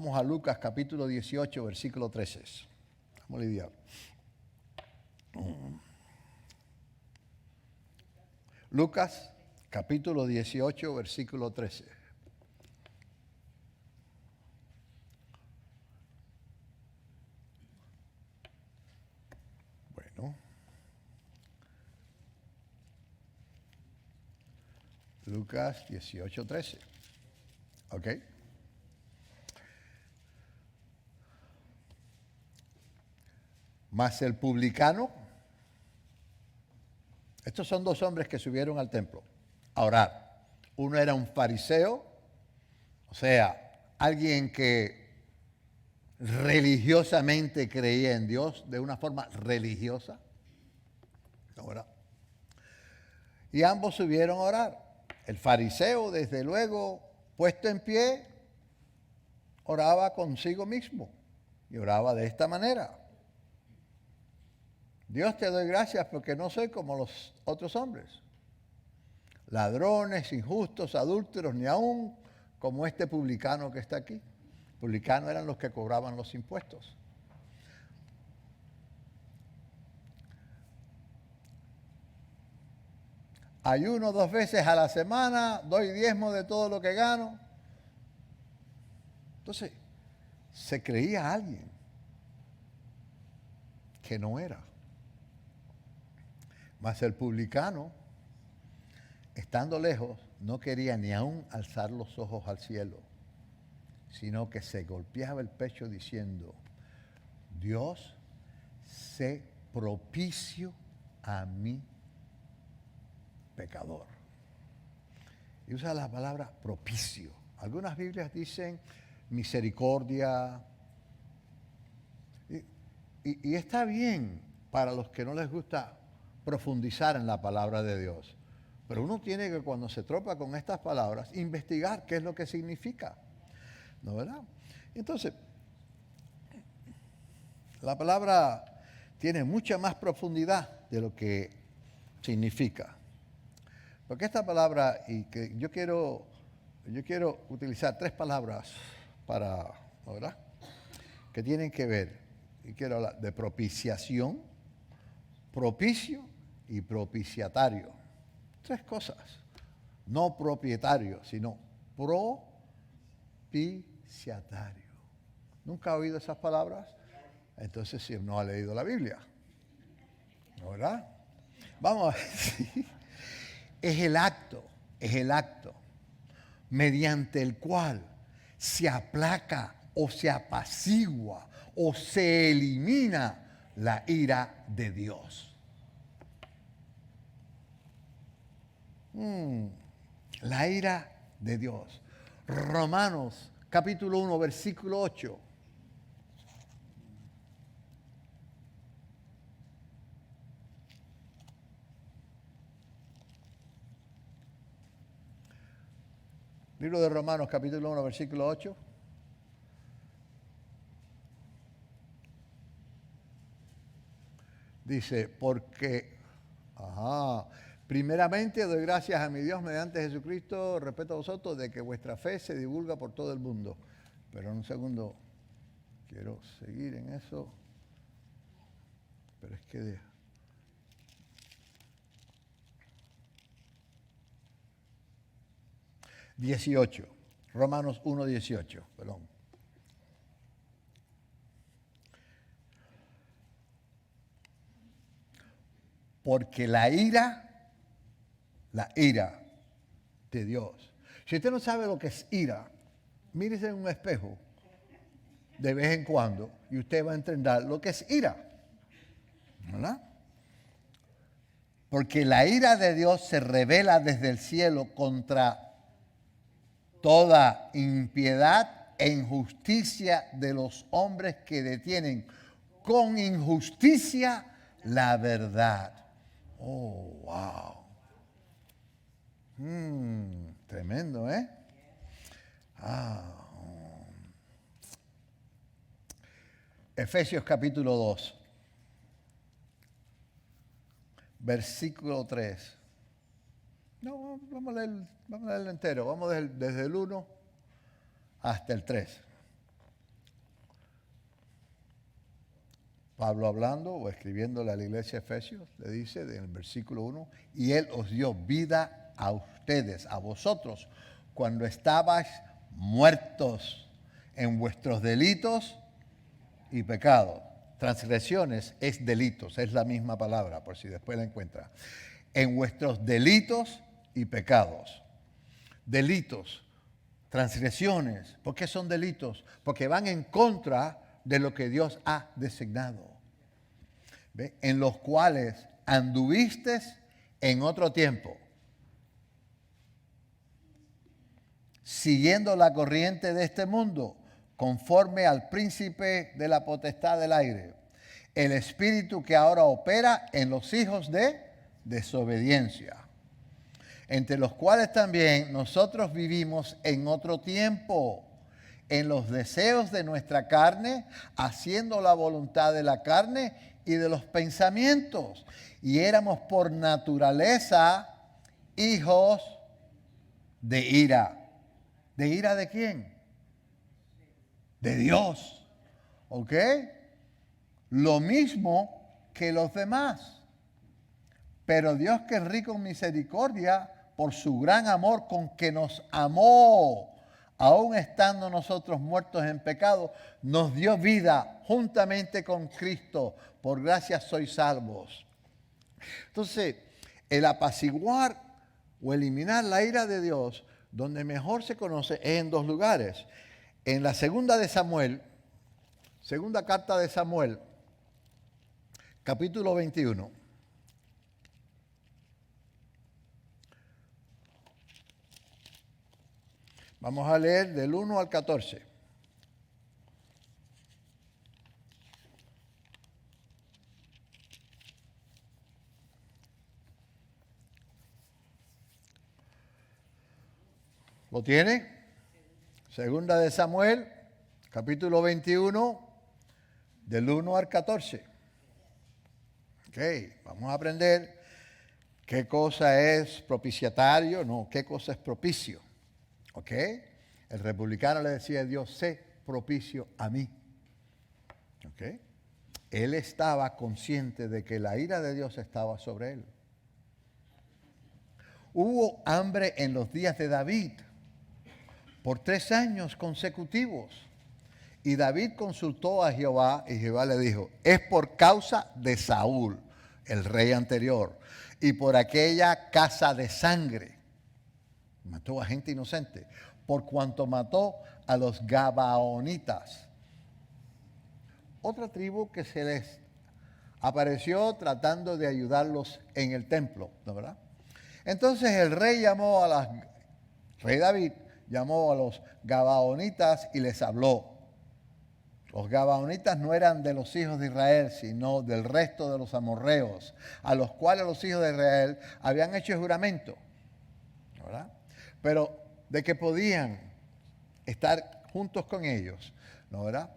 Vamos a Lucas capítulo 18, versículo 13. Vamos a lidiar. Lucas capítulo 18, versículo 13. Bueno. Lucas 18, 13. ¿Ok? Mas el publicano, estos son dos hombres que subieron al templo a orar. Uno era un fariseo, o sea, alguien que religiosamente creía en Dios de una forma religiosa. ¿Verdad? Y ambos subieron a orar. El fariseo, desde luego, puesto en pie, oraba consigo mismo y oraba de esta manera. Dios, te doy gracias porque no soy como los otros hombres, ladrones, injustos, adúlteros, ni aún como este publicano que está aquí. Publicanos eran los que cobraban los impuestos. Ayuno 2 veces a la semana, doy diezmo de todo lo que gano. Entonces, se creía alguien que no era. Mas el publicano, estando lejos, no quería ni aún alzar los ojos al cielo, sino que se golpeaba el pecho diciendo, Dios, sé propicio a mí, pecador. Y usa la palabra propicio. Algunas Biblias dicen misericordia. Y está bien para los que no les gusta profundizar en la palabra de Dios. Pero uno tiene que, cuando se tropa con estas palabras, investigar qué es lo que significa. ¿No, verdad? Entonces, la palabra tiene mucha más profundidad de lo que significa. Porque esta palabra, y que yo quiero utilizar 3 palabras para, ¿no, verdad?, que tienen que ver, y quiero hablar de propiciación, propicio y propiciatario. 3 cosas. No propietario, sino propiciatario. ¿Nunca ha oído esas palabras? Entonces, si no ha leído la Biblia, ¿no, verdad? Vamos a ver si es el acto mediante el cual se aplaca o se apacigua o se elimina la ira de Dios. La ira de Dios. Romanos capítulo 1, versículo 8. Libro de Romanos capítulo 1, versículo 8. Dice, porque, primeramente doy gracias a mi Dios mediante Jesucristo, respeto a vosotros, de que vuestra fe se divulga por todo el mundo. Pero en un segundo, quiero seguir en eso. Pero es que... 18, Romanos 1, 18, perdón. Porque la ira de Dios. Si usted no sabe lo que es ira, mírese en un espejo de vez en cuando y usted va a entender lo que es ira. ¿Verdad? Porque la ira de Dios se revela desde el cielo contra toda impiedad e injusticia de los hombres que detienen con injusticia la verdad. Oh, wow. Tremendo, ¿eh? Efesios capítulo 2, versículo 3. No, vamos a leerlo entero. Vamos desde el 1 hasta el 3. Pablo hablando o escribiéndole a la iglesia de Efesios, le dice en el versículo 1, y Él os dio vida a ustedes, a vosotros, cuando estabais muertos en vuestros delitos y pecados. Transgresiones es delitos, es la misma palabra, por si después la encuentra. En vuestros delitos y pecados. Delitos, transgresiones. ¿Por qué son delitos? Porque van en contra de lo que Dios ha designado. ¿Ve? En los cuales anduviste en otro tiempo, siguiendo la corriente de este mundo, conforme al príncipe de la potestad del aire, el espíritu que ahora opera en los hijos de desobediencia, entre los cuales también nosotros vivimos en otro tiempo, en los deseos de nuestra carne, haciendo la voluntad de la carne y de los pensamientos. Y éramos por naturaleza hijos de ira. ¿De ira de quién? De Dios. ¿Ok? Lo mismo que los demás. Pero Dios, que es rico en misericordia, por su gran amor con que nos amó, aun estando nosotros muertos en pecado, nos dio vida juntamente con Cristo. Por gracia sois salvos. Entonces, el apaciguar o eliminar la ira de Dios, donde mejor se conoce, es en dos lugares. En la segunda carta de Samuel, capítulo 21. Vamos a leer del 1 al 14. ¿Lo tiene? Segunda de Samuel, capítulo 21, del 1 al 14. Ok, vamos a aprender qué cosa es propiciatario, no, qué cosa es propicio. Ok, el republicano le decía a Dios, sé propicio a mí. Ok, él estaba consciente de que la ira de Dios estaba sobre él. Hubo hambre en los días de David por 3 años consecutivos. Y David consultó a Jehová y Jehová le dijo, es por causa de Saúl, el rey anterior, y por aquella casa de sangre. Mató a gente inocente, por cuanto mató a los Gabaonitas. Otra tribu que se les apareció tratando de ayudarlos en el templo, ¿no verdad? Entonces el rey David llamó a los Gabaonitas y les habló. Los Gabaonitas no eran de los hijos de Israel, sino del resto de los amorreos, a los cuales los hijos de Israel habían hecho juramento, ¿verdad? Pero de que podían estar juntos con ellos, ¿no verdad?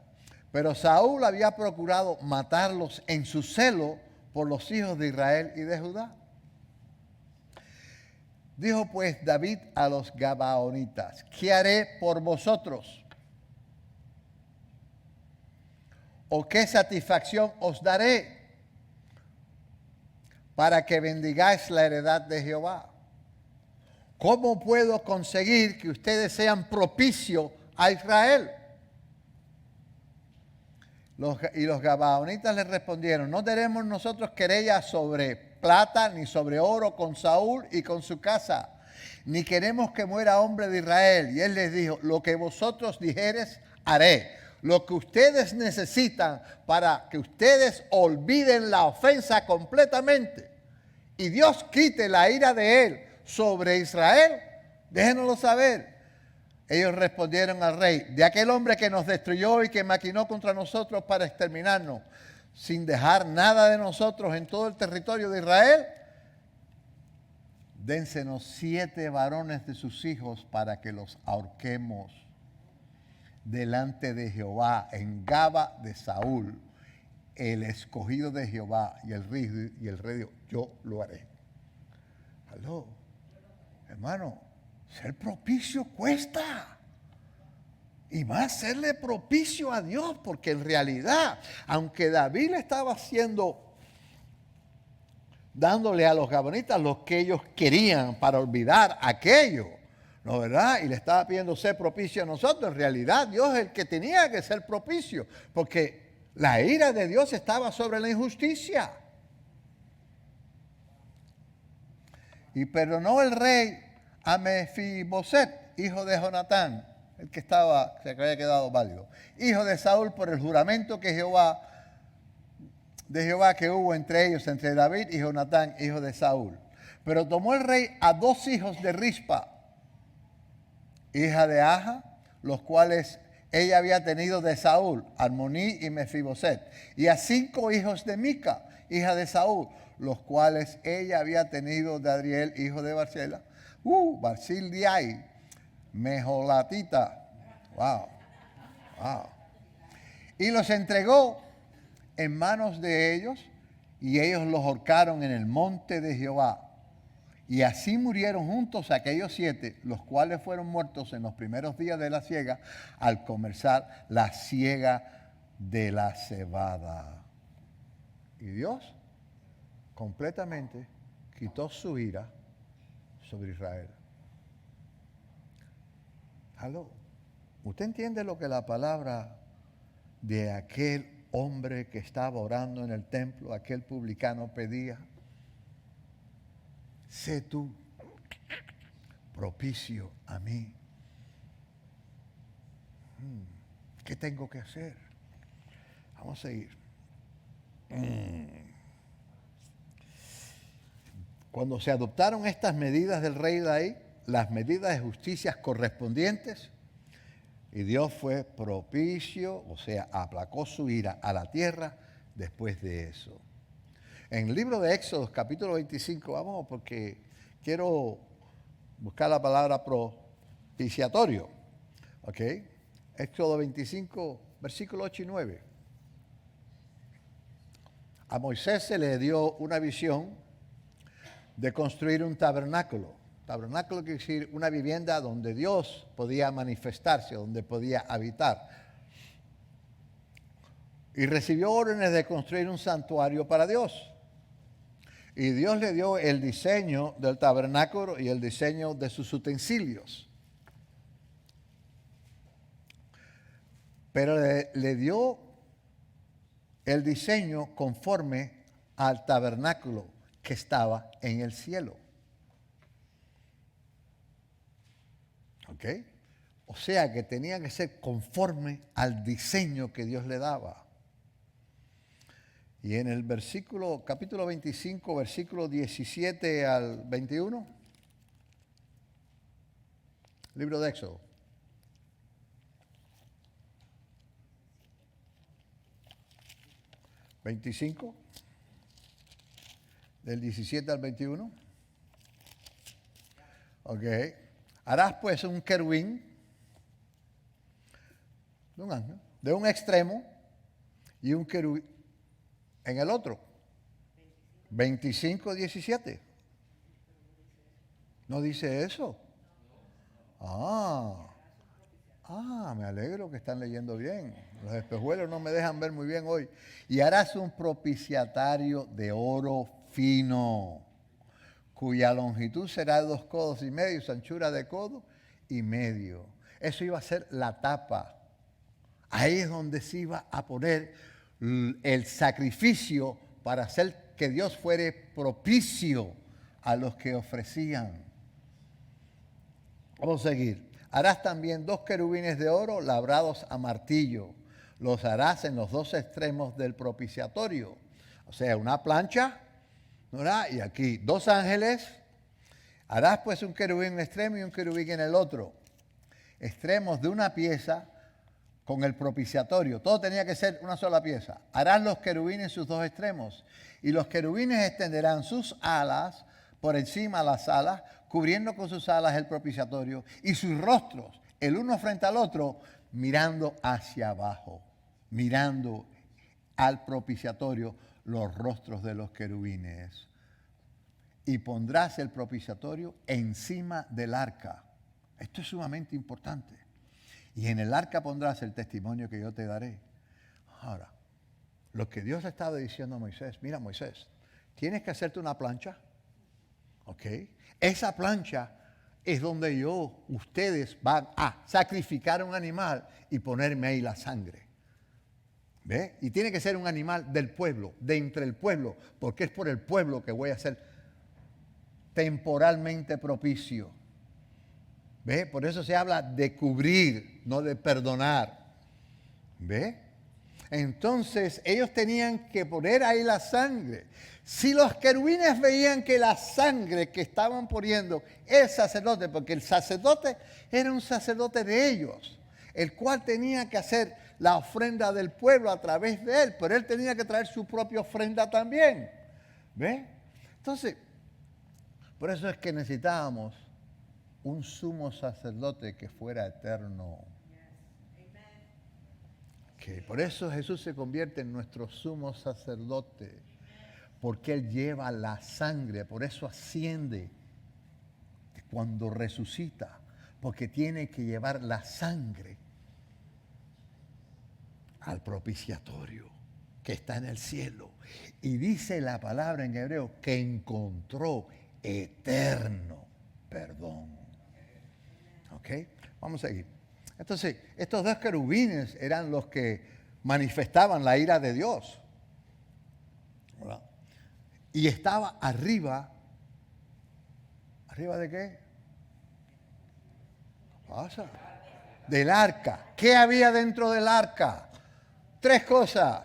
Pero Saúl había procurado matarlos en su celo por los hijos de Israel y de Judá. Dijo pues David a los Gabaonitas, ¿qué haré por vosotros? ¿O qué satisfacción os daré para que bendigáis la heredad de Jehová? ¿Cómo puedo conseguir que ustedes sean propicios a Israel? Y los Gabaonitas les respondieron, no tenemos nosotros querella sobre plata ni sobre oro con Saúl y con su casa, ni queremos que muera hombre de Israel. Y él les dijo, lo que vosotros dijereis haré. Lo que ustedes necesitan para que ustedes olviden la ofensa completamente y Dios quite la ira de él sobre Israel, déjenoslo saber. Ellos respondieron al rey, de aquel hombre que nos destruyó y que maquinó contra nosotros para exterminarnos, sin dejar nada de nosotros en todo el territorio de Israel, dénsenos 7 varones de sus hijos para que los ahorquemos delante de Jehová en Gaba de Saúl, el escogido de Jehová. Y el rey dijo, yo lo haré. Aló, hermano, ser propicio cuesta. y más serle propicio a Dios, porque en realidad, aunque David le estaba dándole a los gabaonitas lo que ellos querían para olvidar aquello, ¿no verdad? Y le estaba pidiendo ser propicio a nosotros. En realidad, Dios es el que tenía que ser propicio, porque la ira de Dios estaba sobre la injusticia. Y perdonó el rey a Mefiboset, hijo de Jonatán, el que había quedado válido, hijo de Saúl, por el juramento de Jehová que hubo entre ellos, entre David y Jonatán, hijo de Saúl. Pero tomó el rey a 2 hijos de Rispa, hija de Aja, los cuales ella había tenido de Saúl, Armoní y Mefiboset, y a 5 hijos de Mica, hija de Saúl, los cuales ella había tenido de Adriel, hijo de Barzela, Barzillai, Mejolatita, wow. Y los entregó en manos de ellos, y ellos los ahorcaron en el monte de Jehová. Y así murieron juntos aquellos 7, los cuales fueron muertos en los primeros días de la siega, al comenzar la siega de la cebada. Y Dios completamente quitó su ira sobre Israel. ¿Aló? ¿Usted entiende lo que la palabra de aquel hombre que estaba orando en el templo, aquel publicano, pedía? Sé tú propicio a mí. ¿Qué tengo que hacer? Vamos a seguir. Cuando se adoptaron estas medidas del rey David, las medidas de justicia correspondientes, y Dios fue propicio, o sea, aplacó su ira a la tierra después de eso. En el libro de Éxodo, capítulo 25, vamos, porque quiero buscar la palabra propiciatorio. ¿Ok? Éxodo 25, versículo 8 y 9. A Moisés se le dio una visión de construir un tabernáculo. Tabernáculo quiere decir una vivienda donde Dios podía manifestarse, donde podía habitar. Y recibió órdenes de construir un santuario para Dios. Y Dios le dio el diseño del tabernáculo y el diseño de sus utensilios. Pero le dio el diseño conforme al tabernáculo que estaba en el cielo. ¿Ok? O sea que tenía que ser conforme al diseño que Dios le daba. Y en el capítulo 25, versículo 17 al 21, libro de Éxodo. ¿25? Del 17 al 21. Ok. Harás pues un querubín de un ángel, de un extremo, y un querubín en el otro. 25, 17. ¿No dice eso? Me alegro que están leyendo bien. Los espejuelos no me dejan ver muy bien hoy. Y harás un propiciatario de oro fino, cuya longitud será de 2 codos y medio, su anchura de codo y medio. Eso iba a ser la tapa. Ahí es donde se iba a poner el sacrificio para hacer que Dios fuere propicio a los que ofrecían. Vamos a seguir. Harás también 2 querubines de oro labrados a martillo. Los harás en los 2 extremos del propiciatorio. O sea, una plancha, ¿verdad? Y aquí 2 ángeles. Harás pues un querubín en un extremo y un querubín en el otro. Extremos de una pieza con el propiciatorio. Todo tenía que ser una sola pieza. Harás los querubines en sus 2 extremos. Y los querubines extenderán sus alas por encima de las alas, cubriendo con sus alas el propiciatorio, y sus rostros, el uno frente al otro, mirando hacia abajo, mirando al propiciatorio, los rostros de los querubines. Y pondrás el propiciatorio encima del arca. Esto es sumamente importante. Y en el arca pondrás el testimonio que yo te daré. Ahora, lo que Dios estaba diciendo a Moisés, mira Moisés, tienes que hacerte una plancha, ¿ok? Esa plancha es donde ustedes van a sacrificar un animal y ponerme ahí la sangre. ¿Ve? Y tiene que ser un animal del pueblo, de entre el pueblo, porque es por el pueblo que voy a ser temporalmente propicio. ¿Ve? Por eso se habla de cubrir, no de perdonar. ¿Ve? Entonces ellos tenían que poner ahí la sangre. Si los querubines veían que la sangre que estaban poniendo el sacerdote, porque el sacerdote era un sacerdote de ellos, el cual tenía que hacer la ofrenda del pueblo a través de él, pero él tenía que traer su propia ofrenda también. ¿Ve? Entonces, por eso es que necesitábamos un sumo sacerdote que fuera eterno. Okay, por eso Jesús se convierte en nuestro sumo sacerdote, porque Él lleva la sangre, por eso asciende cuando resucita, porque tiene que llevar la sangre al propiciatorio que está en el cielo. Y dice la palabra en hebreo que encontró eterno perdón. ¿Ok? Vamos a seguir. Entonces, estos dos querubines eran los que manifestaban la ira de Dios. ¿Verdad? Y estaba arriba. ¿Arriba de qué? ¿Qué pasa? Del arca. ¿Qué había dentro del arca? 3 cosas.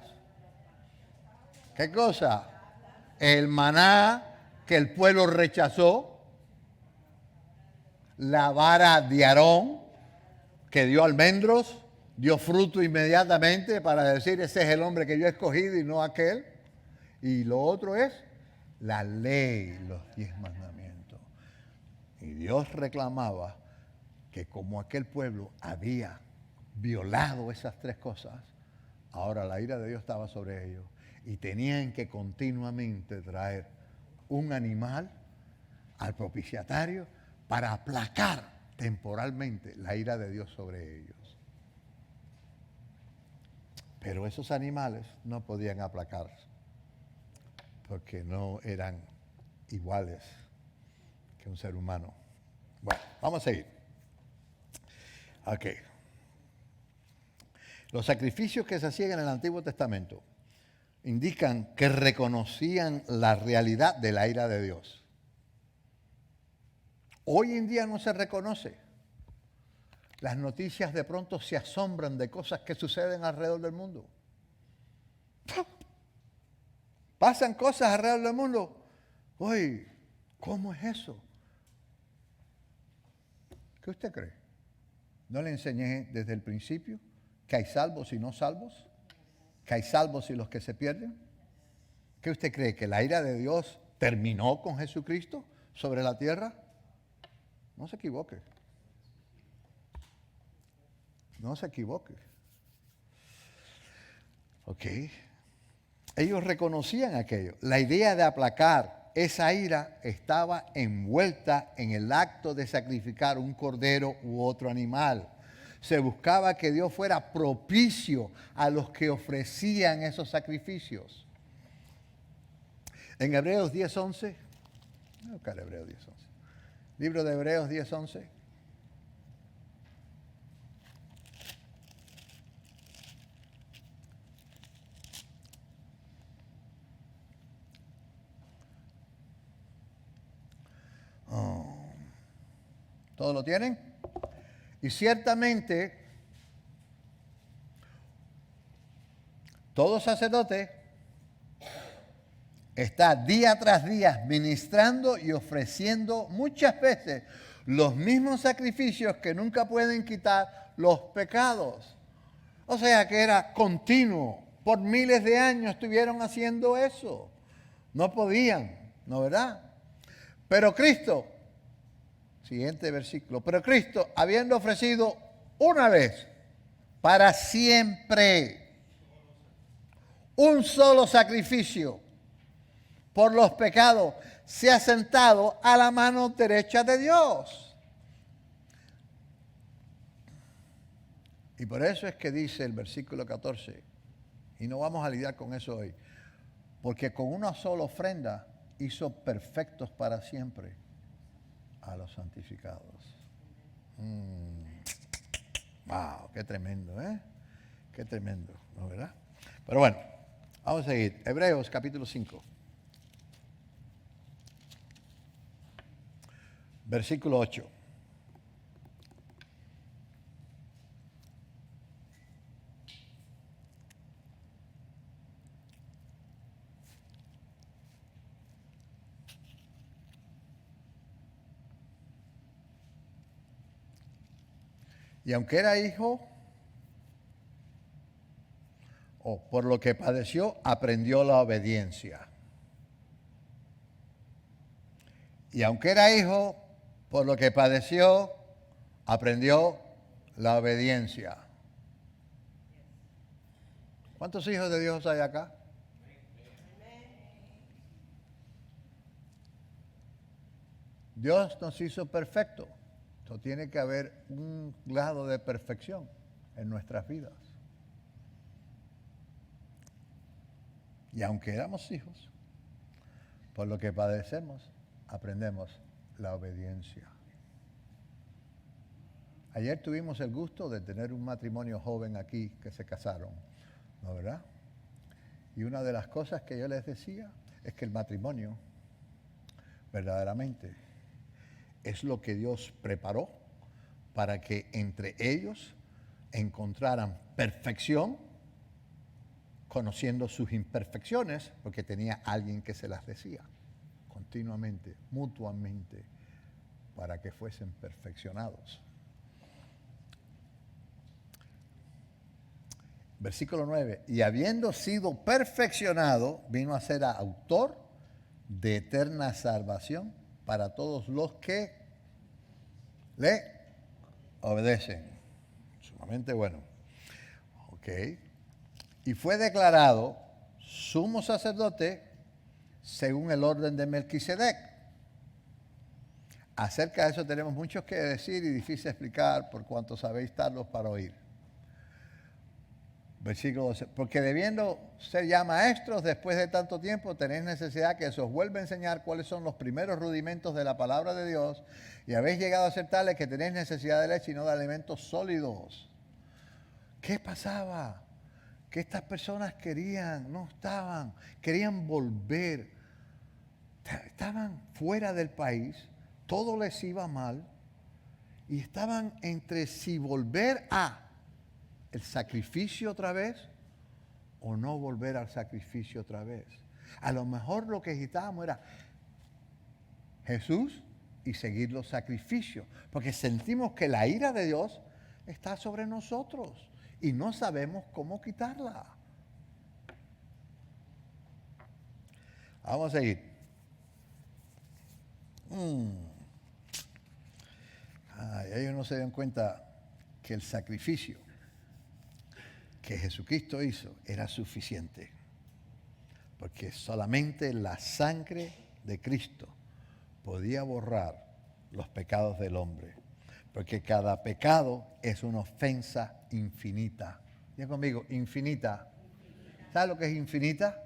¿Qué cosa? El maná que el pueblo rechazó, la vara de Aarón que dio almendros, dio fruto inmediatamente para decir ese es el hombre que yo he escogido y no aquel. Y lo otro es la ley, los 10 mandamientos. Y Dios reclamaba que como aquel pueblo había violado esas 3 cosas, ahora la ira de Dios estaba sobre ellos y tenían que continuamente traer un animal al propiciatario para aplacar temporalmente la ira de Dios sobre ellos. Pero esos animales no podían aplacar porque no eran iguales que un ser humano. Bueno, vamos a seguir. Ok. Los sacrificios que se hacían en el Antiguo Testamento indican que reconocían la realidad de la ira de Dios. Hoy en día no se reconoce. Las noticias de pronto se asombran de cosas que suceden alrededor del mundo. Pasan cosas alrededor del mundo. Uy, ¿cómo es eso? ¿Qué usted cree? ¿No le enseñé desde el principio que hay salvos y no salvos? ¿Que hay salvos y los que se pierden? ¿Qué usted cree? ¿Que la ira de Dios terminó con Jesucristo sobre la tierra? No se equivoque. No se equivoque. Ok. Ellos reconocían aquello. La idea de aplacar esa ira estaba envuelta en el acto de sacrificar un cordero u otro animal. Se buscaba que Dios fuera propicio a los que ofrecían esos sacrificios. En Hebreos 10:11, voy a buscar Hebreos 10:11. Libro de Hebreos 10:11. ¿Todos lo tienen? Y ciertamente, todo sacerdote está día tras día ministrando y ofreciendo muchas veces los mismos sacrificios que nunca pueden quitar los pecados. O sea que era continuo. Por miles de años estuvieron haciendo eso. No podían, ¿no verdad? Pero Cristo, siguiente versículo, pero Cristo, habiendo ofrecido una vez, para siempre, un solo sacrificio por los pecados, se ha sentado a la mano derecha de Dios. Y por eso es que dice el versículo 14, y no vamos a lidiar con eso hoy, porque con una sola ofrenda hizo perfectos para siempre a los santificados. Wow, qué tremendo, ¿eh? Qué tremendo, ¿no, verdad? Pero bueno, vamos a seguir. Hebreos capítulo 5. Versículo 8. Y aunque era hijo, por lo que padeció, aprendió la obediencia. Y aunque era hijo, por lo que padeció, aprendió la obediencia. ¿Cuántos hijos de Dios hay acá? Dios nos hizo perfectos. Entonces tiene que haber un grado de perfección en nuestras vidas. Y aunque éramos hijos, por lo que padecemos, aprendemos la obediencia. Ayer tuvimos el gusto de tener un matrimonio joven aquí que se casaron, ¿no, verdad? Y una de las cosas que yo les decía es que el matrimonio verdaderamente es lo que Dios preparó para que entre ellos encontraran perfección, conociendo sus imperfecciones, porque tenía alguien que se las decía continuamente, mutuamente, para que fuesen perfeccionados. Versículo 9, y habiendo sido perfeccionado, vino a ser autor de eterna salvación para todos los que le obedecen. Sumamente bueno. Ok. Y fue declarado sumo sacerdote según el orden de Melquisedec. Acerca de eso tenemos mucho que decir y difícil explicar por cuanto sabéis tardos para oír. Versículo 12. Porque debiendo ser ya maestros después de tanto tiempo, tenéis necesidad que se os vuelva a enseñar cuáles son los primeros rudimentos de la palabra de Dios, y habéis llegado a ser tales que tenéis necesidad de leche y no de alimentos sólidos. ¿Qué pasaba? Que estas personas querían volver, estaban fuera del país, todo les iba mal, y estaban entre si volver a el sacrificio otra vez o no volver al sacrificio otra vez. A lo mejor lo que necesitábamos era Jesús y seguir los sacrificios, porque sentimos que la ira de Dios está sobre nosotros y no sabemos cómo quitarla. Vamos a seguir. Ellos no se dan cuenta que el sacrificio que Jesucristo hizo era suficiente, porque solamente la sangre de Cristo podía borrar los pecados del hombre, porque cada pecado es una ofensa infinita. Diga conmigo, infinita. ¿Sabes lo que es infinita?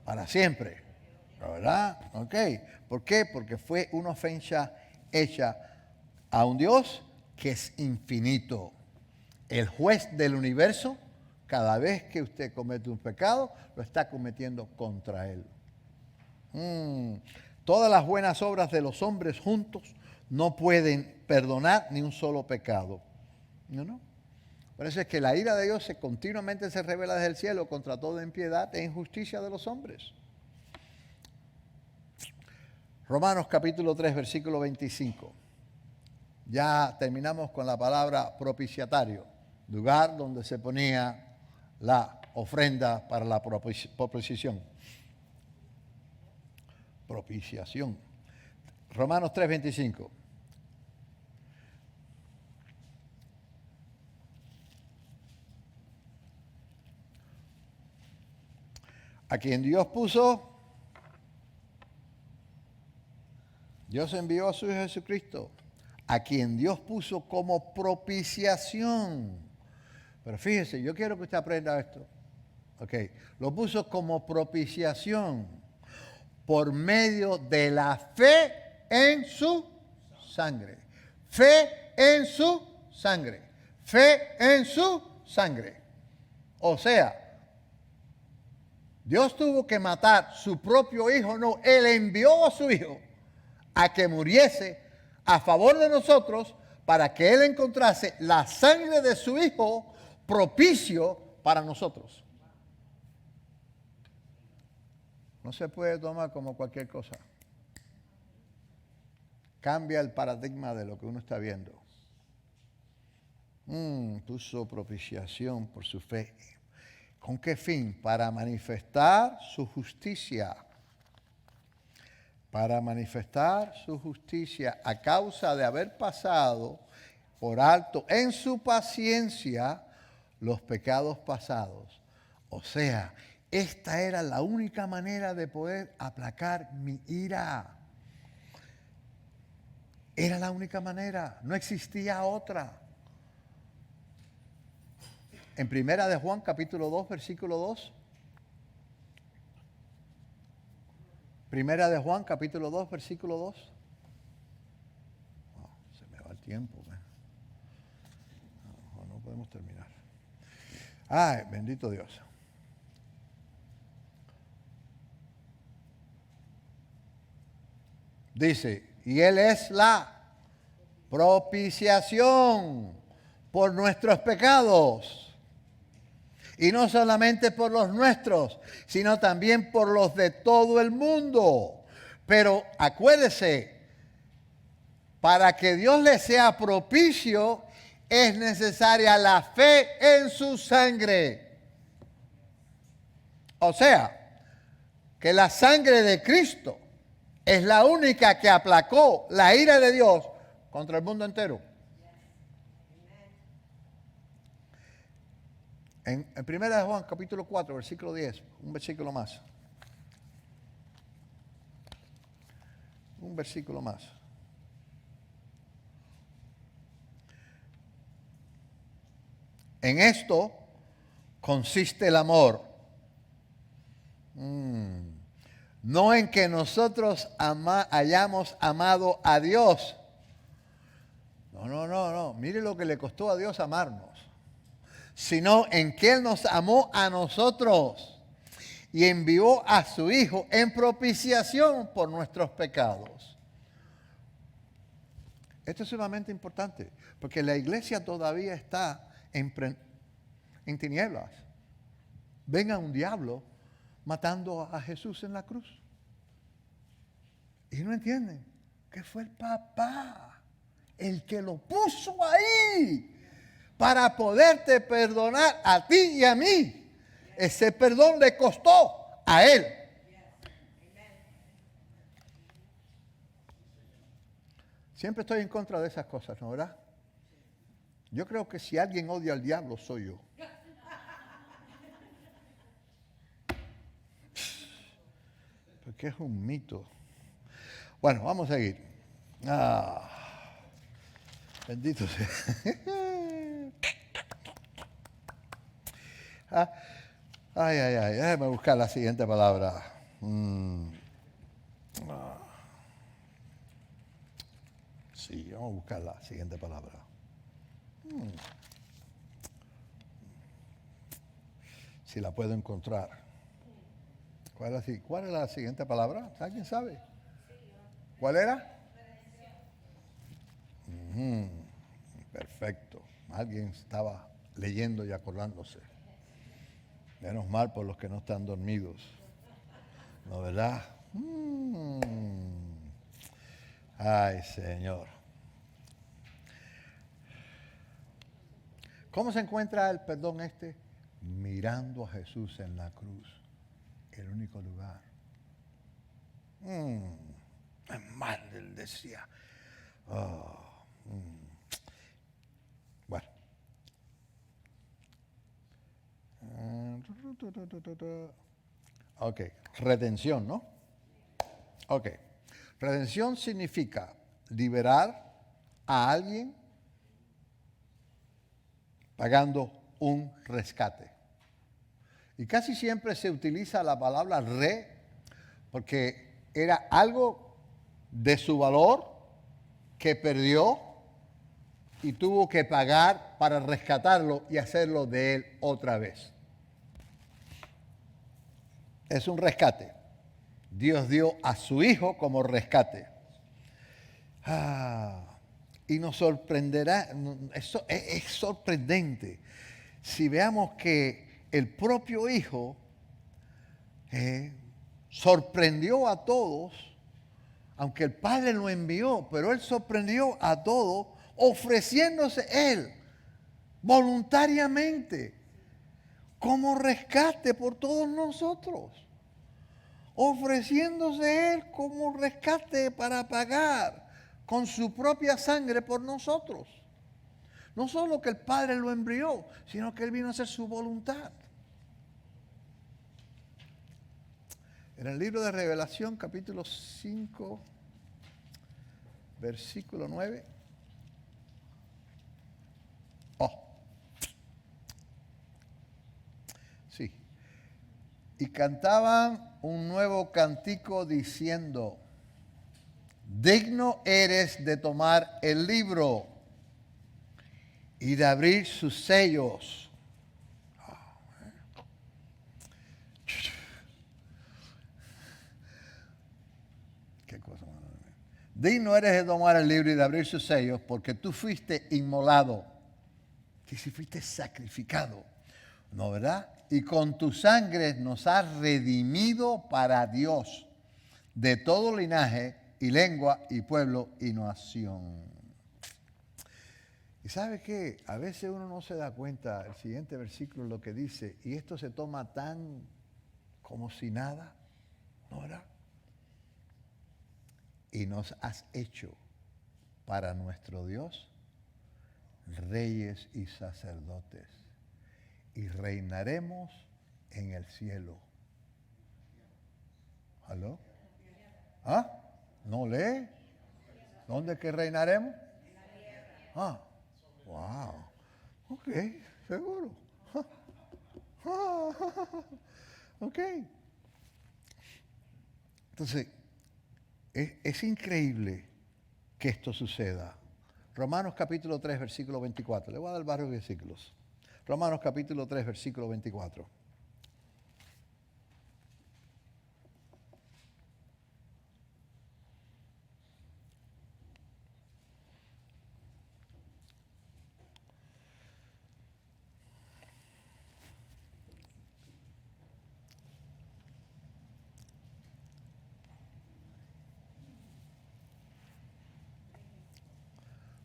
Para siempre, ¿verdad? Ok. ¿Por qué? Porque fue una ofensa hecha a un Dios que es infinito. El juez del universo, cada vez que usted comete un pecado, lo está cometiendo contra él. Todas las buenas obras de los hombres juntos no pueden perdonar ni un solo pecado. ¿No? Por eso es que la ira de Dios continuamente se revela desde el cielo contra toda impiedad e injusticia de los hombres. Romanos capítulo 3, versículo 25. Ya terminamos con la palabra propiciatario, lugar donde se ponía la ofrenda para la propiciación. Propiciación. Romanos 3, 25. A quien Dios puso, Dios envió a su Hijo Jesucristo a quien Dios puso como propiciación. Pero fíjese, yo quiero que usted aprenda esto. Ok, lo puso como propiciación por medio de la fe en su sangre. Fe en su sangre. Fe en su sangre. O sea, Dios tuvo que matar su propio hijo, no, Él envió a su hijo a que muriese a favor de nosotros para que Él encontrase la sangre de su hijo propicio para nosotros. No se puede tomar como cualquier cosa. Cambia el paradigma de lo que uno está viendo. Puso propiciación por su fe. ¿Con qué fin? Para manifestar su justicia. Para manifestar su justicia a causa de haber pasado por alto en su paciencia los pecados pasados. O sea, esta era la única manera de poder aplacar mi ira. Era la única manera, no existía otra. En Primera de Juan, capítulo 2, versículo 2. Primera de Juan, capítulo 2, versículo 2. Oh, se me va el tiempo. No podemos terminar. Ay, bendito Dios. Dice, y Él es la propiciación por nuestros pecados. Y no solamente por los nuestros, sino también por los de todo el mundo. Pero acuérdese, para que Dios le sea propicio, es necesaria la fe en su sangre. O sea, que la sangre de Cristo es la única que aplacó la ira de Dios contra el mundo entero. En 1 de Juan, capítulo 4, versículo 10, un versículo más. Un versículo más. En esto consiste el amor. No en que nosotros hayamos amado a Dios. No. Mire lo que le costó a Dios amarnos. Sino en que Él nos amó a nosotros y envió a su Hijo en propiciación por nuestros pecados. Esto es sumamente importante, porque la iglesia todavía está en tinieblas. Venga un diablo matando a Jesús en la cruz. Y no entienden que fue el papá el que lo puso ahí para poderte perdonar a ti y a mí. Ese perdón le costó a Él. Siempre estoy en contra de esas cosas, ¿no verdad? Yo creo que si alguien odia al diablo, soy yo. Porque es un mito. Bueno, vamos a seguir. Bendito sea. Déjame buscar la siguiente palabra. Sí, vamos a buscar la siguiente palabra. Si la puedo encontrar. ¿Cuál es la siguiente palabra? ¿Alguien sabe? ¿Cuál era? Perfecto. Alguien estaba leyendo y acordándose. Menos mal por los que no están dormidos. ¿No, verdad? Ay, Señor. ¿Cómo se encuentra el perdón este? Mirando a Jesús en la cruz. El único lugar. Mal, él decía. Bueno. Ok, redención, ¿no? Ok. Redención significa liberar, a alguien pagando un rescate. Y casi siempre se utiliza la palabra porque era algo de su valor que perdió y tuvo que pagar para rescatarlo y hacerlo de él otra vez. Es un rescate. Dios dio a su Hijo como rescate. Y nos sorprenderá, es sorprendente si veamos que el propio Hijo sorprendió a todos, aunque el Padre lo envió, pero Él sorprendió a todos ofreciéndose Él voluntariamente como rescate por todos nosotros. Ofreciéndose Él como rescate para pagar con su propia sangre por nosotros. No solo que el Padre lo envió, sino que Él vino a hacer su voluntad. En el libro de Revelación, capítulo 5, versículo 9. Sí. Y cantaban un nuevo cántico diciendo: digno eres de tomar el libro y de abrir sus sellos. Qué cosa. Digno eres de tomar el libro y de abrir sus sellos, porque tú fuiste inmolado, que si fuiste sacrificado, ¿no verdad? Y con tu sangre nos has redimido para Dios de todo linaje y lengua y pueblo y nación. ¿Y sabe qué? A veces uno no se da cuenta, el siguiente versículo lo que dice, y esto se toma tan como si nada, ¿no verdad? Y nos has hecho para nuestro Dios reyes y sacerdotes, y reinaremos en el cielo. ¿Aló? ¿Ah? ¿No lee? ¿Dónde que reinaremos? Wow. Ok, seguro. Ok. Entonces, es increíble que esto suceda. Romanos capítulo 3, versículo 24. Le voy a dar varios versículos. Romanos capítulo 3, versículo 24.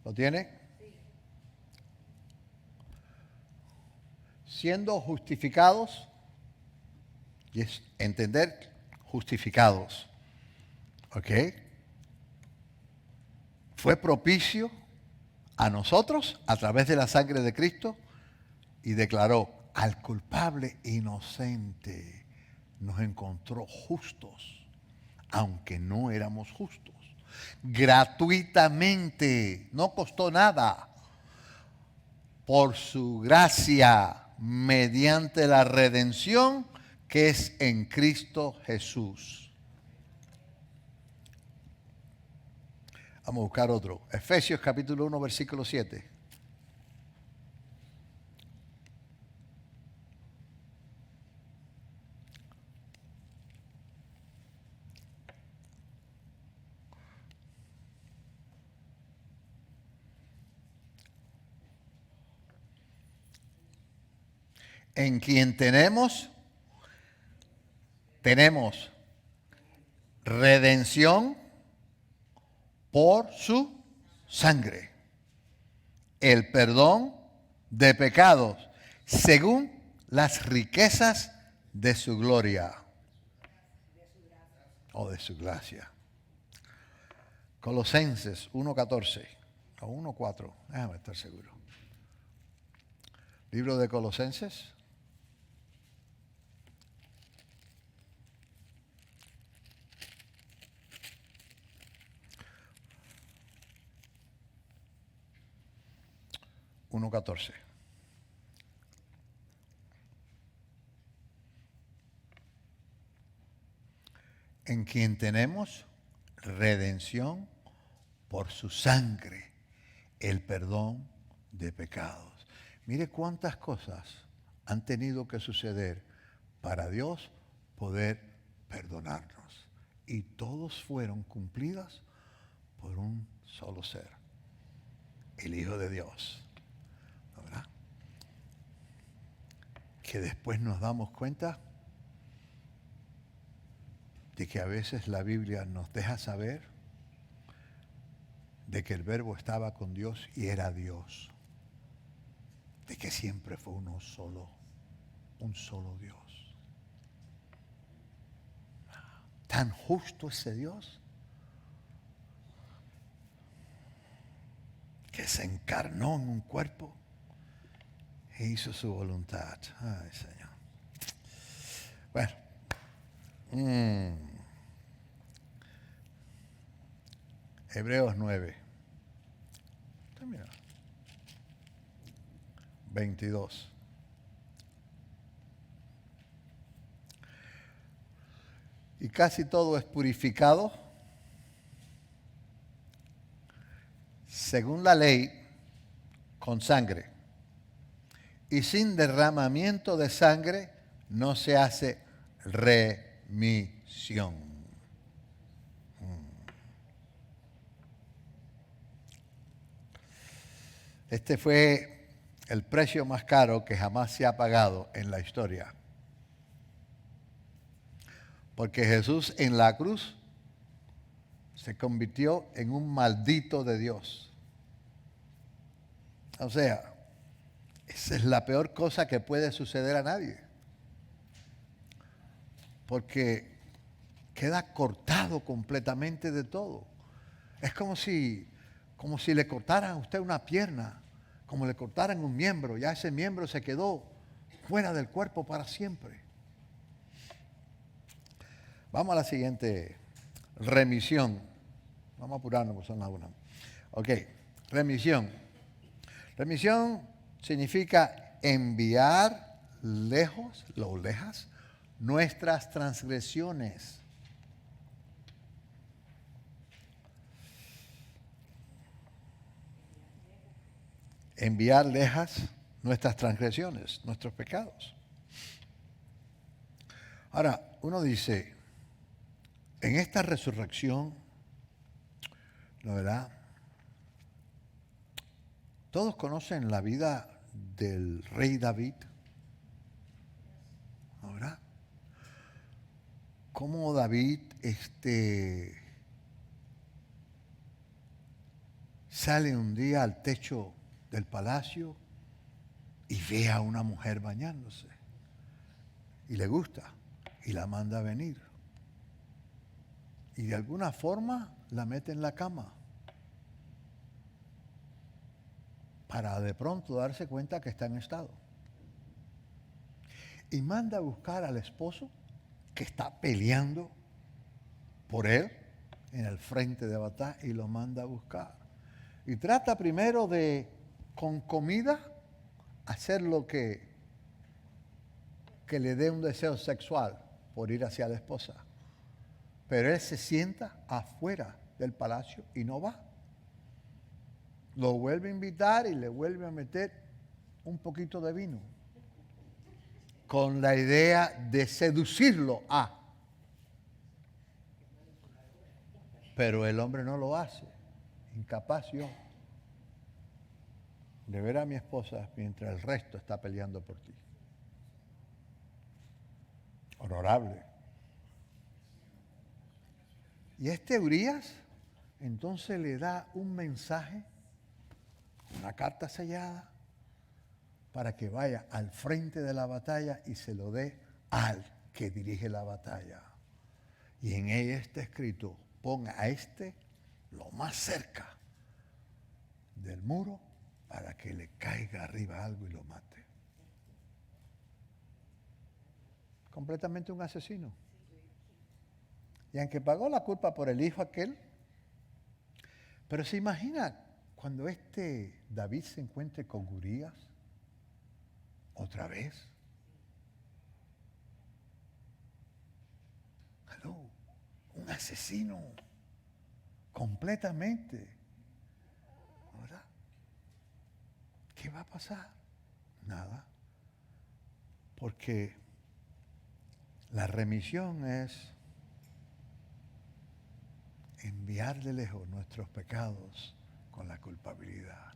¿Lo tiene? Siendo justificados, y es entender justificados, ¿ok? Fue propicio a nosotros a través de la sangre de Cristo y declaró al culpable inocente. Nos encontró justos, aunque no éramos justos. Gratuitamente, no costó nada. Por su gracia, mediante la redención que es en Cristo Jesús. Vamos a buscar otro. Efesios capítulo 1, versículo 7. En quien tenemos redención por su sangre, el perdón de pecados, según las riquezas de su gloria o de su gracia. Colosenses 1:14 o 1:4, déjame estar seguro. Libro de Colosenses. 1:14. En quien tenemos redención por su sangre, el perdón de pecados. Mire cuántas cosas han tenido que suceder para Dios poder perdonarnos. Y todos fueron cumplidas por un solo ser, el Hijo de Dios. ¿Verdad? Que después nos damos cuenta de que a veces la Biblia nos deja saber de que el Verbo estaba con Dios y era Dios. De que siempre fue un solo Dios. Tan justo ese Dios que se encarnó en un cuerpo e hizo su voluntad. Ay, Señor. Bueno. Hebreos 9. Mira. 22. Y casi todo es purificado según la ley con sangre. Y sin derramamiento de sangre no se hace remisión. Este fue el precio más caro que jamás se ha pagado en la historia. Porque Jesús en la cruz se convirtió en un maldito de Dios. O sea, esa es la peor cosa que puede suceder a nadie. Porque queda cortado completamente de todo. Es como si le cortaran a usted una pierna, como le cortaran un miembro. Ya ese miembro se quedó fuera del cuerpo para siempre. Vamos a la siguiente, remisión. Vamos a apurarnos, porque son las 1. Ok, remisión. Remisión significa enviar lejos, nuestras transgresiones. Enviar lejas nuestras transgresiones, nuestros pecados. Ahora, uno dice, en esta resurrección, ¿no verdad? Todos conocen la vida del rey David, ¿no verdad? Cómo David sale un día al techo del palacio y ve a una mujer bañándose y le gusta y la manda a venir y de alguna forma la mete en la cama para de pronto darse cuenta que está en estado y manda a buscar al esposo que está peleando por él en el frente de batalla y lo manda a buscar y trata primero de con comida hacer lo que le dé un deseo sexual por ir hacia la esposa. Pero él se sienta afuera del palacio y no va. Lo vuelve a invitar y le vuelve a meter un poquito de vino con la idea de seducirlo a. Pero el hombre no lo hace. Incapaz yo de ver a mi esposa mientras el resto está peleando por ti. Honorable. Y Urías entonces le da un mensaje, una carta sellada, para que vaya al frente de la batalla y se lo dé al que dirige la batalla. Y en ella está escrito, ponga a lo más cerca del muro para que le caiga arriba algo y lo mate. Completamente un asesino. Y aunque pagó la culpa por el hijo aquel, pero se imagina cuando David se encuentre con Urías, otra vez. Hello, un asesino, completamente. ¿Verdad? ¿Qué va a pasar? Nada. Porque la remisión es enviar de lejos nuestros pecados con la culpabilidad.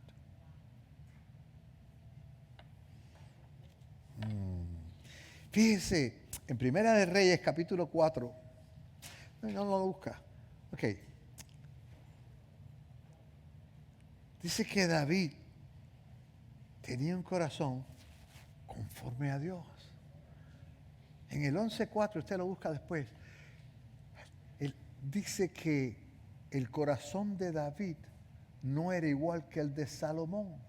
Fíjese, en Primera de Reyes, capítulo 4, no lo busca. Ok. Dice que David tenía un corazón conforme a Dios. En el 11:4, usted lo busca después, él dice que el corazón de David no era igual que el de Salomón.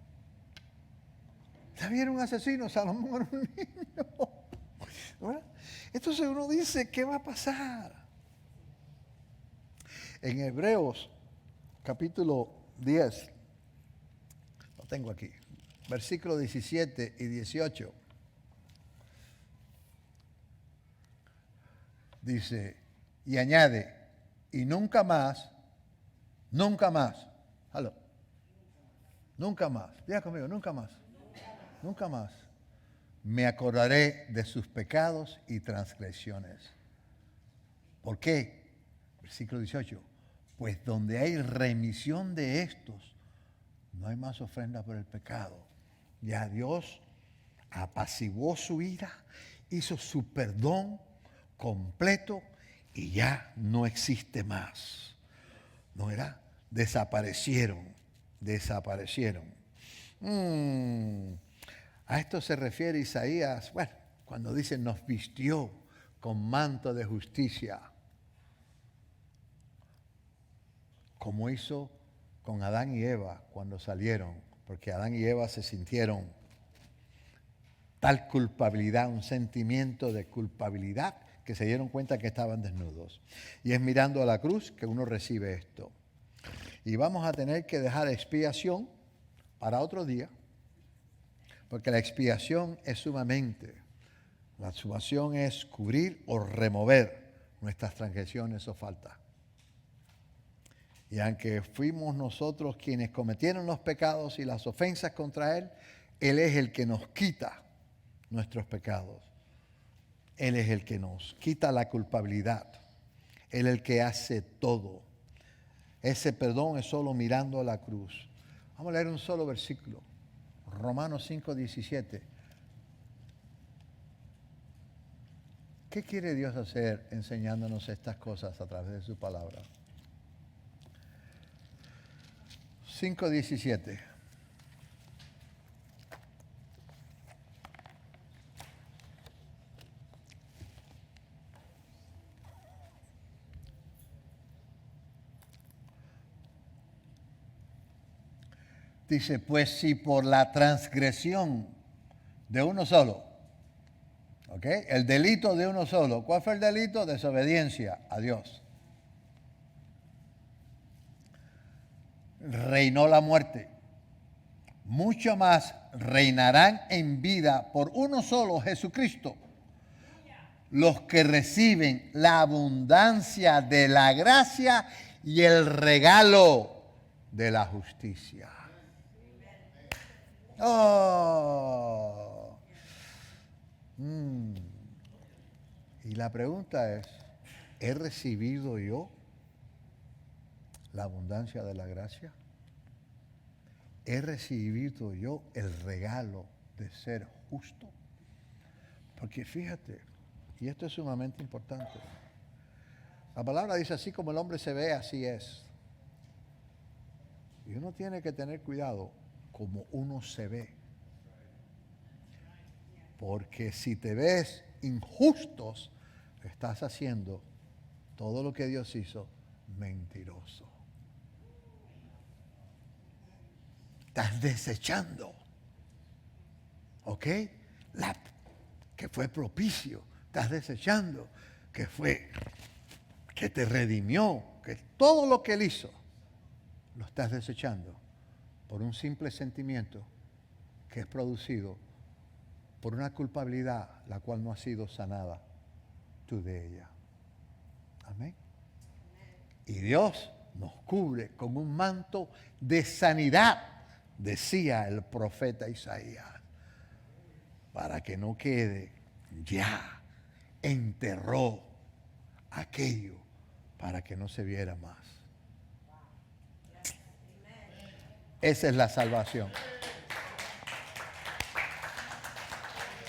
David era un asesino, Salomón era un niño. ¿Verdad? Entonces uno dice, ¿qué va a pasar? En Hebreos, capítulo 10, lo tengo aquí, versículos 17 y 18. Dice, y añade, y nunca más, nunca más diga conmigo, nunca más me acordaré de sus pecados y transgresiones. ¿Por qué? Versículo 18, pues donde hay remisión de estos, no hay más ofrenda por el pecado. Ya Dios apaciguó su ira, hizo su perdón completo y ya no existe más. ¿No era? Desaparecieron. A esto se refiere Isaías, bueno, cuando dice nos vistió con manto de justicia, como hizo con Adán y Eva cuando salieron, porque Adán y Eva se sintieron tal culpabilidad, un sentimiento de culpabilidad, que se dieron cuenta que estaban desnudos. Y es mirando a la cruz que uno recibe esto. Y vamos a tener que dejar expiación para otro día, porque la expiación es sumamente, la exhumación es cubrir o remover nuestras transgresiones o faltas. Y aunque fuimos nosotros quienes cometieron los pecados y las ofensas contra Él, Él es el que nos quita nuestros pecados. Él es el que nos quita la culpabilidad. Él es el que hace todo. Ese perdón es solo mirando a la cruz. Vamos a leer un solo versículo. Romanos 5:17. ¿Qué quiere Dios hacer enseñándonos estas cosas a través de su palabra? 5:17. Dice, pues si por la transgresión de uno solo, ¿ok? El delito de uno solo. ¿Cuál fue el delito? Desobediencia a Dios. Reinó la muerte. Mucho más reinarán en vida por uno solo, Jesucristo, los que reciben la abundancia de la gracia y el regalo de la justicia. Oh. Y la pregunta es, ¿he recibido yo la abundancia de la gracia? ¿He recibido yo el regalo de ser justo? Porque fíjate, y esto es sumamente importante, la palabra dice, así como el hombre se ve, así es. Y uno tiene que tener cuidado como uno se ve. Porque si te ves injustos, estás haciendo todo lo que Dios hizo mentiroso. Estás desechando, ¿ok? Que fue propicio. Estás desechando que te redimió, que todo lo que Él hizo, lo estás desechando por un simple sentimiento que es producido por una culpabilidad la cual no ha sido sanada tú de ella. Amén. Y Dios nos cubre con un manto de sanidad, decía el profeta Isaías, para que no quede, ya enterró aquello para que no se viera más. Esa es la salvación.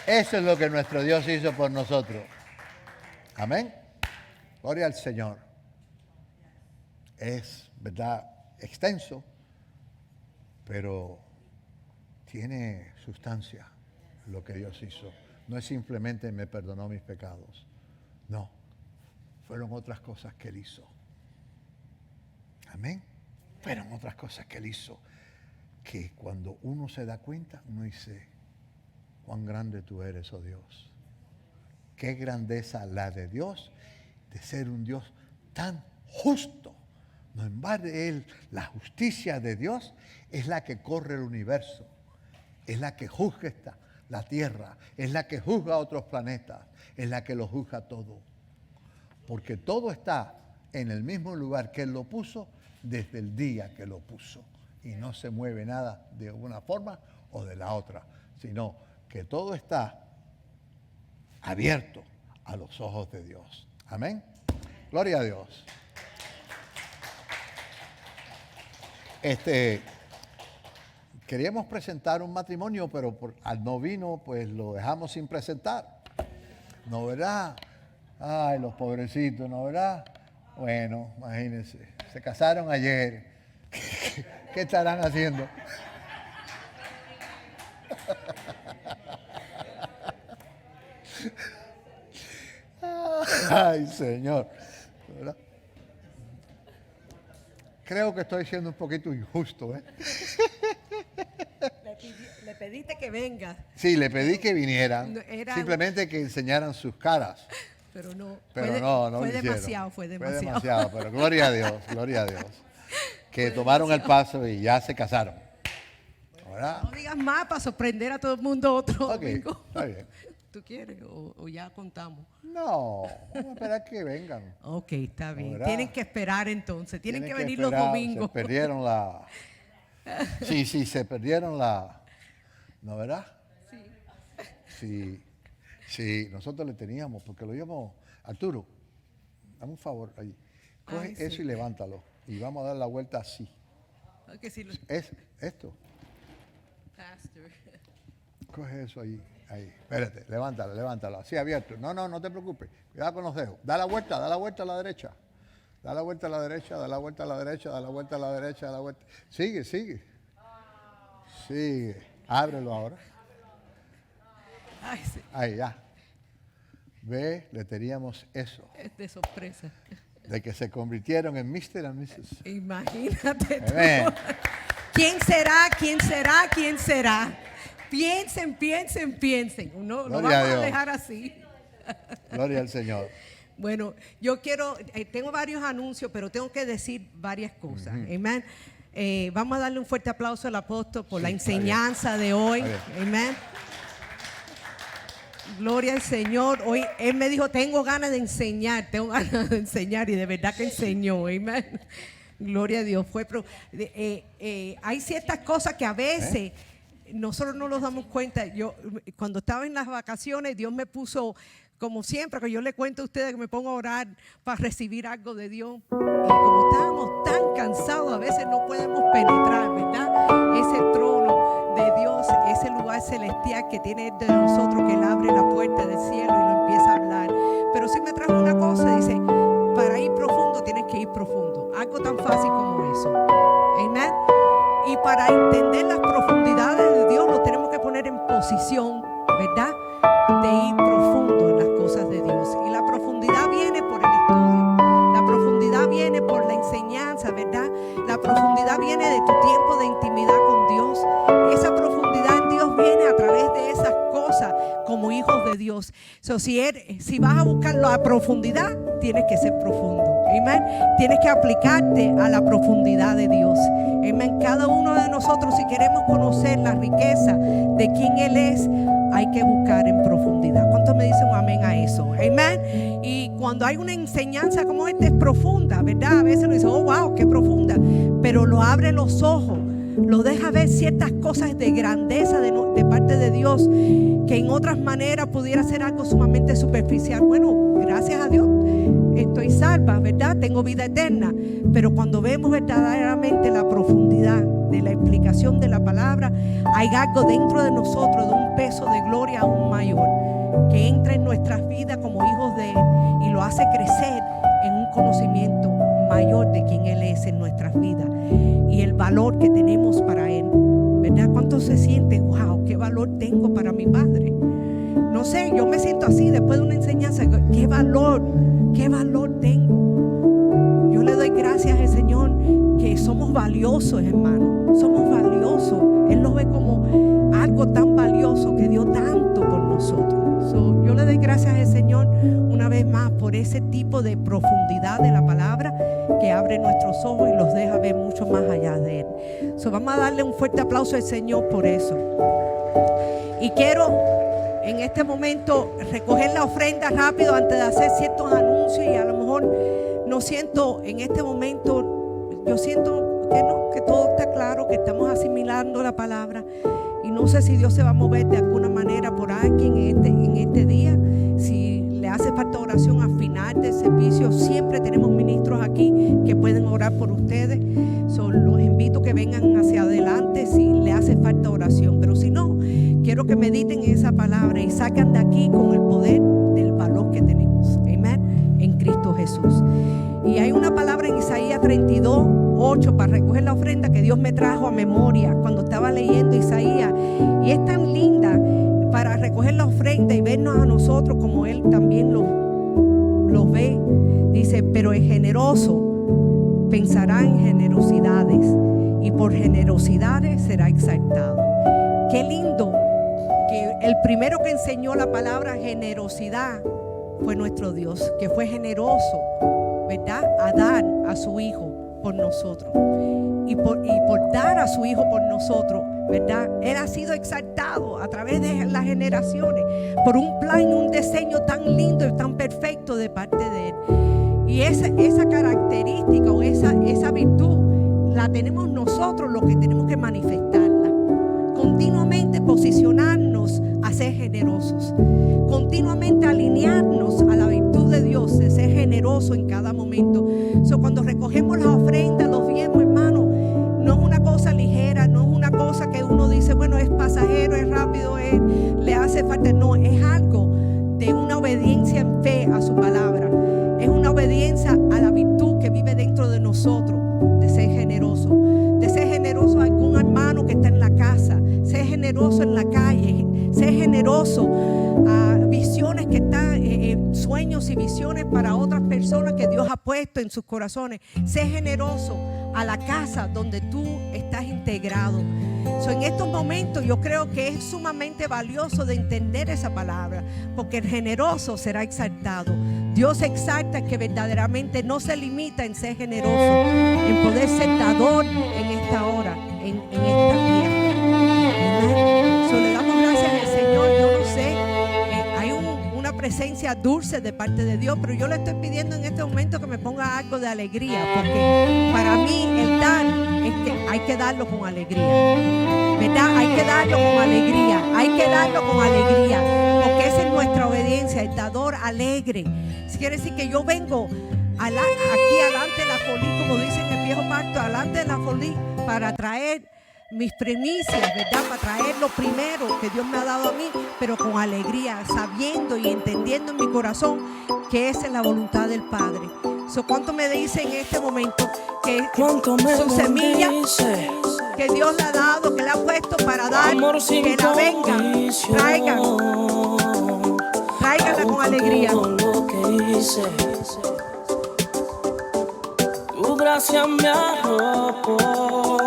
Eso es lo que nuestro Dios hizo por nosotros. Amén. Gloria al Señor. Es, ¿verdad?, extenso, pero tiene sustancia lo que Dios hizo. No es simplemente me perdonó mis pecados. No, fueron otras cosas que Él hizo. Amén. Fueron otras cosas que Él hizo, que cuando uno se da cuenta, uno dice, cuán grande tú eres, oh Dios. Qué grandeza la de Dios, de ser un Dios tan justo. No en vez de Él, la justicia de Dios es la que corre el universo, es la que juzga la tierra, es la que juzga otros planetas, es la que lo juzga todo. Porque todo está en el mismo lugar que Él lo puso desde el día que lo puso. Y no se mueve nada de una forma o de la otra, sino que todo está abierto a los ojos de Dios. Amén. Gloria a Dios. Queríamos presentar un matrimonio, pero al no vino, pues lo dejamos sin presentar. ¿No, verdad? Ay, los pobrecitos, ¿no, verdad? Bueno, imagínense, se casaron ayer. ¿Qué estarán haciendo? Ay, Señor. ¿Verdad? Creo que estoy siendo un poquito injusto, ¿eh? Le pediste que venga. Sí, le pedí que vinieran, simplemente que enseñaran sus caras. Pero no. No fue lo hicieron. demasiado. Fue demasiado, pero gloria a Dios, que tomaron el paso y ya se casaron. ¿Verdad? No digas más para sorprender a todo el mundo otro domingo. Está bien. ¿Tú quieres o ya contamos? No, vamos a esperar que vengan. Ok, está bien. ¿Verdad? Tienen que esperar entonces. Tienen que venir esperar, los domingos. Se perdieron la... Sí, se perdieron la... ¿No, verdad? Sí, nosotros le teníamos, porque lo íbamos... Arturo, dame un favor allí. Coge eso y levántalo. Y vamos a dar la vuelta así. Okay, sí, Es esto. Pastor. Coge eso ahí. Espérate, levántalo. Así abierto. No te preocupes. Cuidado con los dedos. Da la vuelta a la derecha. Da la vuelta a la derecha, da la vuelta a la derecha, da la vuelta a la derecha, da la vuelta. Sigue. Ábrelo ahora. Ay, sí. Ahí, ya. Ve, le teníamos eso. Es de sorpresa. De que se convirtieron en Mr. and Mrs. Imagínate tú. Amén. ¿Quién será? Piensen. No vamos a dejar así. Gloria al Señor. Bueno, yo tengo varios anuncios, pero tengo que decir varias cosas. Amén. Vamos a darle un fuerte aplauso al apóstol por la enseñanza de hoy. Amén. Gloria al Señor. Hoy él me dijo, tengo ganas de enseñar y de verdad que enseñó. Amén. Gloria a Dios. Hay ciertas cosas que a veces nosotros no nos damos cuenta. Yo cuando estaba en las vacaciones, Dios me puso, como siempre, que yo le cuento a ustedes que me pongo a orar para recibir algo de Dios. Y como estábamos tan cansados, a veces no podemos penetrar, ¿verdad? Ese trono de Dios, ese lugar celestial que tiene de nosotros, que Él abre la puerta del cielo y lo empieza a hablar. Pero sí me trajo una cosa, dice, para ir profundo tienes que ir profundo. Algo tan fácil como eso. Amén. Y para entender las profundidades de Dios, nos tenemos que poner en posición, ¿verdad?, de ir profundo en las cosas de Dios. Y la profundidad viene por el estudio. La profundidad viene por la enseñanza, ¿verdad? La profundidad viene de tu tiempo de intimidad con Dios. Esa profundidad en Dios viene a través de esas cosas como hijos de Dios. Si vas a buscar la profundidad, tienes que ser profundo. Amén. Tienes que aplicarte a la profundidad de Dios. Amén. Cada uno de nosotros, si queremos conocer la riqueza de quién Él es, hay que buscar en profundidad. ¿Cuántos me dicen un amén a eso? Amén. Y cuando hay una enseñanza como esta, es profunda, ¿verdad? A veces uno dice, oh, wow, qué profunda. Pero lo abre los ojos, lo deja ver ciertas cosas de grandeza de parte de Dios, que en otras maneras pudiera ser algo sumamente superficial. Bueno, gracias a Dios estoy salva, ¿verdad? Tengo vida eterna. Pero cuando vemos verdaderamente la profundidad de la explicación de la palabra, hay algo dentro de nosotros de un peso de gloria aún mayor, que entra en nuestras vidas como hijos de Él y lo hace crecer en un conocimiento mayor de quién Él es en nuestras vidas y el valor que tenemos para Él, ¿verdad? ¿Cuánto se siente? Wow, qué valor tengo para mi Padre. No sé, yo me siento así después de una enseñanza. Qué valor tengo. Yo le doy gracias al Señor que somos valiosos, hermano. Somos valiosos. Él lo ve como algo tan valioso que dio tanto por nosotros. Yo le doy gracias al Señor una vez más por ese tipo de profundidad de la palabra que abre nuestros ojos y los deja ver mucho más allá de Él. Vamos a darle un fuerte aplauso al Señor por eso. Y quiero en este momento recoger la ofrenda rápido antes de hacer ciertos anuncios, y a lo mejor no siento en este momento, yo siento que no, que todo está claro, que estamos asimilando la palabra, y no sé si Dios se va a mover de alguna manera por alguien en este día. Si le hace falta oración al final del servicio, siempre tenemos ministros aquí que pueden orar por ustedes. Los invito a que vengan hacia adelante si le hace falta oración, pero si no, quiero que mediten en esa palabra y sacan de aquí con el poder del valor que tenemos, amén, en Cristo Jesús. Y hay una palabra en Isaías 32:8 para recoger la ofrenda que Dios me trajo a memoria cuando estaba leyendo Isaías, y es tan linda para recoger la ofrenda y vernos a nosotros como Él también los ve. Dice, pero el generoso pensará en generosidades y por generosidades será exaltado. Qué lindo que el primero que enseñó la palabra generosidad fue nuestro Dios, que fue generoso, ¿verdad?, a dar a su Hijo por nosotros. Y por dar a su Hijo por nosotros, ¿verdad?, Él ha sido exaltado a través de las generaciones por un plan, un diseño tan lindo y tan perfecto de parte de Él. Y esa característica o esa virtud la tenemos nosotros, los que tenemos que manifestarla. Continuamente posicionarnos a ser generosos. Continuamente alinearnos a la virtud de Dios, de ser generoso en cada momento. Cuando recogemos las ofrendas, los diezmos, hermano, no es una cosa ligera, no es una cosa que uno dice, bueno, es pasajero, es rápido, le hace falta. No, es algo de una obediencia en fe a su palabra. Es una obediencia a la virtud que vive dentro de nosotros, de ser generoso a algún hermano que está en la casa, ser generoso en la calle, ser generoso a visiones que están, sueños y visiones para otras personas que Dios ha puesto en sus corazones. Ser generoso a la casa donde tú estás integrado. En estos momentos yo creo que es sumamente valioso de entender esa palabra, porque el generoso será exaltado. Dios exalta que verdaderamente no se limita en ser generoso, en poder ser dador en esta hora, en esta tierra. Le damos gracias al Señor. Yo no sé, hay una presencia dulce de parte de Dios, pero yo le estoy pidiendo en este momento que me ponga algo de alegría, porque para mí el dar es que hay que darlo con alegría, ¿verdad? Hay que darlo con alegría, porque esa es nuestra obediencia, el dador alegre. Quiere decir que yo vengo aquí alante de la folí, como dicen en el viejo pacto, alante de la folí, para traer mis primicias, ¿verdad? Para traer lo primero que Dios me ha dado a mí, pero con alegría, sabiendo y entendiendo en mi corazón que esa es la voluntad del Padre. ¿Cuánto me dice en este momento que su semilla que Dios le ha dado, que le ha puesto para dar, que la vengan, tráiganla con alegría? Tu gracia me arropó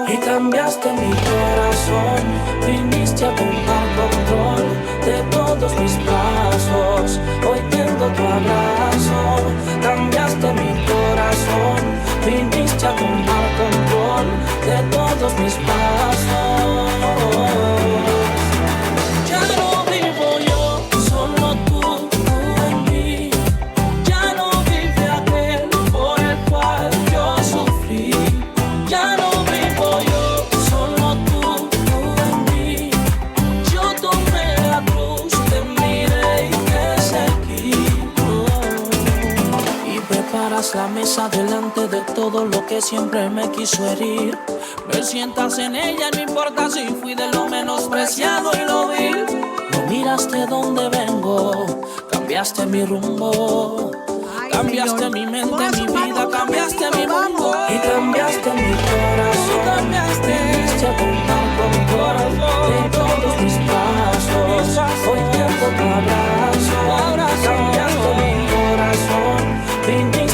y cambiaste mi corazón. Viniste a tomar control de todos mis pasos. Hoy tengo tu abrazo, cambiaste mi corazón. la mesa delante de todo lo que siempre me quiso herir. Me sientas en ella, no importa si fui de lo menospreciado y lo vil. No miraste dónde vengo, cambiaste mi rumbo. Cambiaste mi mente, mi vida, cambiaste mi mundo. Y cambiaste mi corazón, viniste a contar con mi corazón. De todos mis pasos, hoy tengo tu abrazo. Cambiaste mi corazón, viniste